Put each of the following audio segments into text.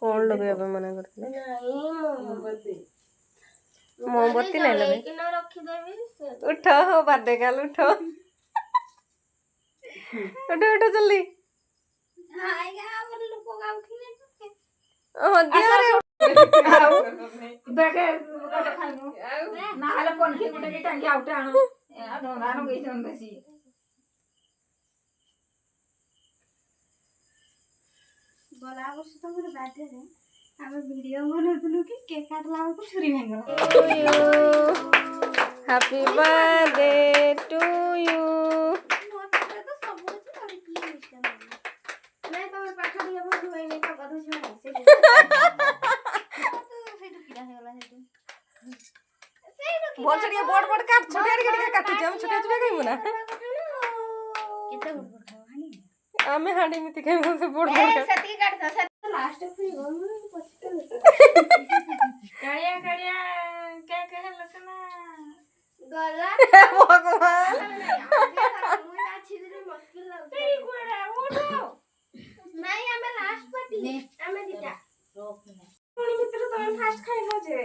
कौन लगे अब मना करते मोमबत्ती नहीं लगे उठो हो बर्थडे काल उठो उठो उठो जल्दी ओह दिया रे बेटे गोटे खाइमु ना हले पनखी गुटे की टांगी आउटे आनो गानो गइसन बेसी गला वर्ष तो मोर बर्थडे रे हम वीडियो बनौतलु कि केक काटला को छुरी भांगला हैप्पी बर्थडे टू यू मोर पाखरे तो सब अछि और की इष्ट नहीं तो पाखरे ये बहुत होई नहीं तो कदो छुआ से तो से किला हेला हे तो बोल छड़िया बोर्ड बोर्ड काट छोटे छोटे काट हम छोटे छोटे खाइमु ना केते बोल खाओ हानी आमे हांडी मिति खाइमु से बोर्ड बोर्ड सती काट दो लास्ट फुई गम पछते कालिया कालिया क्या कहल सना गला भगवान मुई अच्छी दिन मुश्किल लागत तेरी कोड़ा उठो नहीं हमें लास्ट पार्टी हमें दिटा रोकने कोनी मित्र तो फास्ट खाइबो जे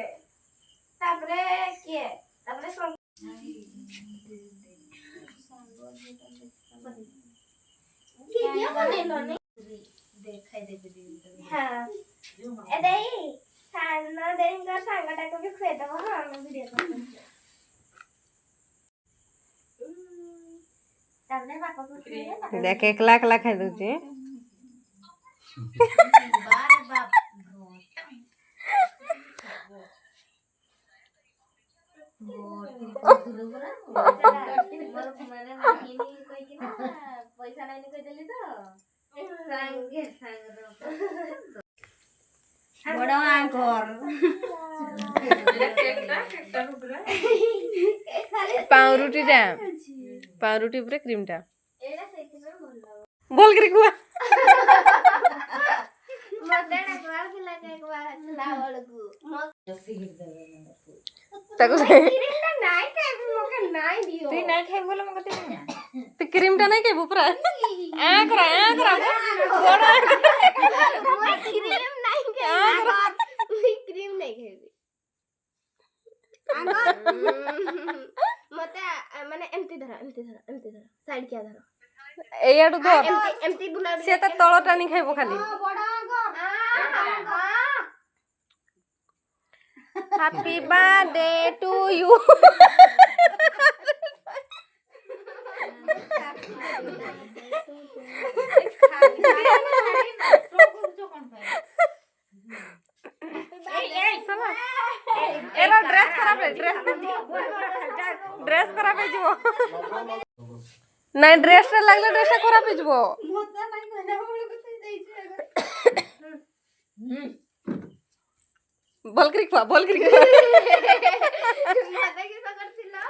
तापरे के तापरे सं वीडियो बनेलो नहीं देखाई दे हां ए देई खाना देंगा सांगटा को भी खुए दो हां मैं वीडियो करते तापरे बापा को खुए देख 1 लाख ला खाइ दउची बार बाप पैसा नहीं कह देली तो संगे संग बड़ा आंकर पाउरुटी पूरे क्रीम टा एड़ा सेति में बोल लो बोल करी कुआ मते ना बार खिला के एक बार चला वालू ताको क्रीम ना नहीं खाए मोके नहीं दियो तू नहीं खाई बोले मके दे तो क्रीम टा नहीं के बुपरा आ करा बड़ा मोर क्रीम नहीं खाए मोई क्रीम नहीं खाए आगर मते माने एमती धरा साइड क्या धरा एयाडू दो एमती बुला से त तळ टाणी खाइबो खाली बड़ा आगर हैप्पी बर्थडे टू यू एरा ड्रेस खराब है ड्रेस खराब है जो नहीं ड्रेस रे लागले ड्रेस खराब है जो मोता नहीं कहना बोले को सही देई छै बोल करी मते की सकर थिला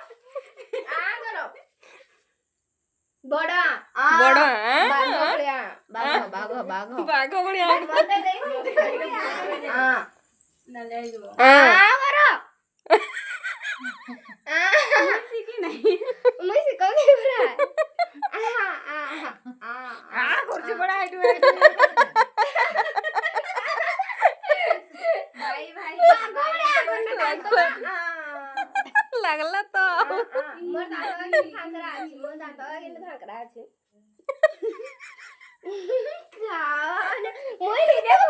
आ करो बड़ा बड़ा बाघ बाघ बढ़िया मते देई हां ना ले जो आ करो सीखी नहीं मैं सीखोगी पूरा आ कुर्सी बड़ा है भाई लागला तो मोर दादा के भांगरा अछि मोई नहीं देखो